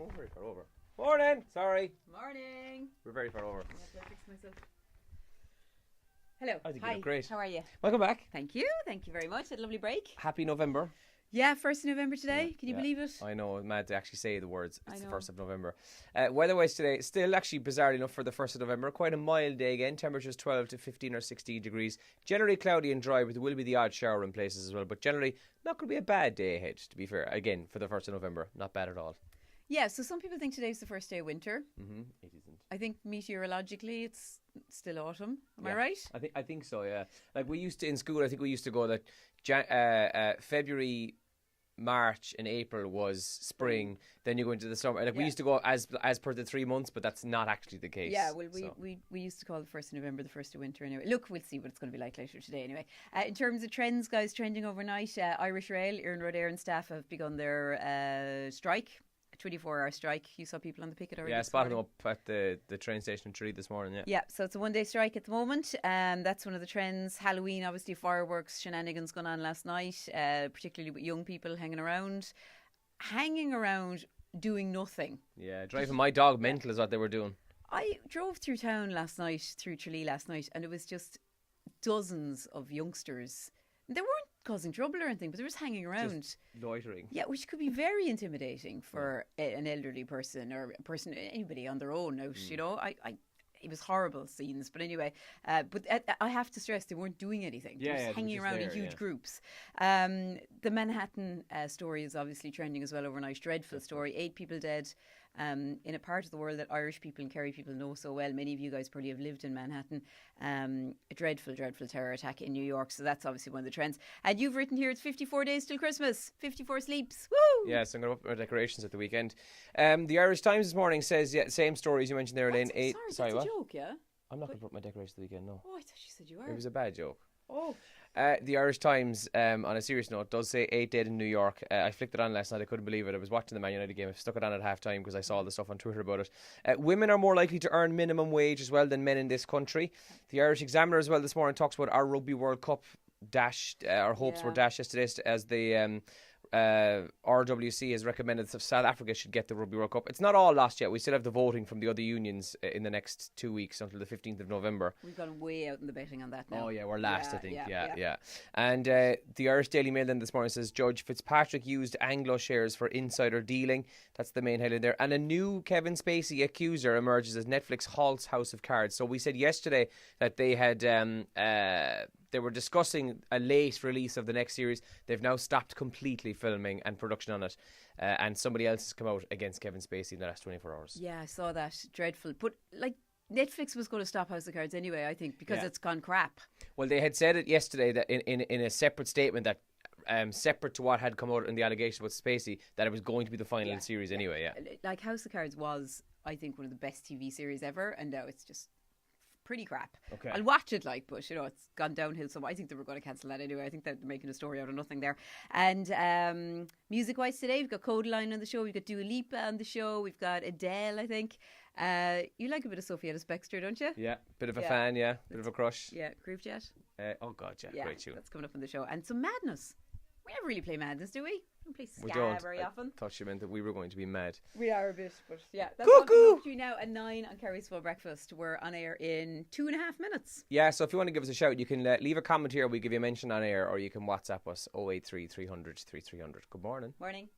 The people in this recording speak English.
we're very far over. Morning! Sorry. Morning. We're very far over. I fix myself. Hello. I think Hi. you look great. How are you? Welcome back. Thank you. Thank you very much. Had a lovely break. Happy November. Yeah, 1st of November today. Can you believe it? I know, it's mad to actually say the words. It's the know. 1st of November. Weather-wise today, still actually bizarrely enough for the 1st of November. Quite a mild day again. Temperatures 12 to 15 or 16 degrees. Generally cloudy and dry, but there will be the odd shower in places as well. But generally, not going to be a bad day ahead, to be fair. Again, for the 1st of November, not bad at all. Yeah, so some people think today's the first day of winter. Mm-hmm. It isn't. I think meteorologically it's still autumn. Am I right? I think so, yeah. Like we used to, in school, I think we used to go that February, March and April was spring, then you go into the summer. Like we used to go as per the 3 months, but that's not actually the case. Yeah, well, we used to call the 1st of November the first of winter anyway. Look, we'll see what it's going to be like later today anyway. In terms of trends, guys, trending overnight, Irish Rail, Iron Road Air and staff have begun their strike. 24-hour strike. You saw people on the picket already. Yeah, I spotted them up at the train station in Tralee this morning. Yeah, so it's a one-day strike at the moment. That's one of the trends. Halloween, obviously, fireworks, shenanigans going on last night, particularly with young people hanging around, doing nothing. Yeah, driving my dog mental is what they were doing. I drove through town last night, through Tralee last night, and it was just dozens of youngsters. They weren't causing trouble or anything, but they were just hanging around. Just loitering. Yeah, which could be very intimidating for an elderly person or a person, anybody on their own out, you know. It was horrible scenes. But anyway, but I have to stress they weren't doing anything. They were just hanging around in huge groups. The Manhattan story is obviously trending as well overnight. Dreadful story. 8 people dead. In a part of the world that Irish people and Kerry people know so well. Many of you guys probably have lived in Manhattan. A dreadful, dreadful terror attack in New York. So that's obviously one of the trends. And you've written here, it's 54 days till Christmas. 54 sleeps. Woo! Yeah, so I'm going to up my decorations at the weekend. The Irish Times this morning says, same stories you mentioned there, Elaine. Sorry, that's a joke, yeah? I'm not going to put my decorations at the weekend, no. Oh, I thought you said you were. It was a bad joke. Oh. The Irish Times, on a serious note, does say 8 dead in New York. I flicked it on last night. I couldn't believe it. I was watching the Man United game. I stuck it on at half-time because I saw all the stuff on Twitter about it. Women are more likely to earn minimum wage as well than men in this country. The Irish Examiner as well this morning talks about our Rugby World Cup dashed. Our hopes were dashed yesterday as the RWC has recommended that South Africa should get the Rugby World Cup. It's not all lost yet. We still have the voting from the other unions in the next 2 weeks until the 15th of November. We've gone way out in the betting on that now. Oh yeah, we're last, I think. Yeah. And the Irish Daily Mail then this morning says Judge Fitzpatrick used Anglo shares for insider dealing. That's the main headline there. And a new Kevin Spacey accuser emerges as Netflix halts House of Cards. So we said yesterday that they had they were discussing a late release of the next series. They've now stopped completely filming and production on it. And somebody else has come out against Kevin Spacey in the last 24 hours. Yeah, I saw that. Dreadful. But, like, Netflix was going to stop House of Cards anyway, I think, because it's gone crap. Well, they had said it yesterday that in a separate statement that separate to what had come out in the allegation with Spacey, that it was going to be the final series anyway, Like, House of Cards was, I think, one of the best TV series ever, and now it's just pretty crap. Okay. I'll watch it, like, but, you know, it's gone downhill. So I think they were going to cancel that anyway. I think they're making a story out of nothing there. And music-wise today, we've got Codeline on the show. We've got Dua Lipa on the show. We've got Adele, I think. You like a bit of Sophie Ellis-Bextor, don't you? Yeah, bit of a fan, bit of a crush. Yeah, Groove Jet. Oh, God, great tune. That's coming up on the show. And some Madness. We never really play Madness, do we? We don't play ska we don't. very often. I thought you meant that we were going to be mad. We are a bit, but yeah. That's what we're up to now at 9 on Kerrys Full Breakfast. We're on air in 2.5 minutes. Yeah, so if you want to give us a shout, you can leave a comment here. We give you a mention on air, or you can WhatsApp us 083 300 3300. Good morning. Morning.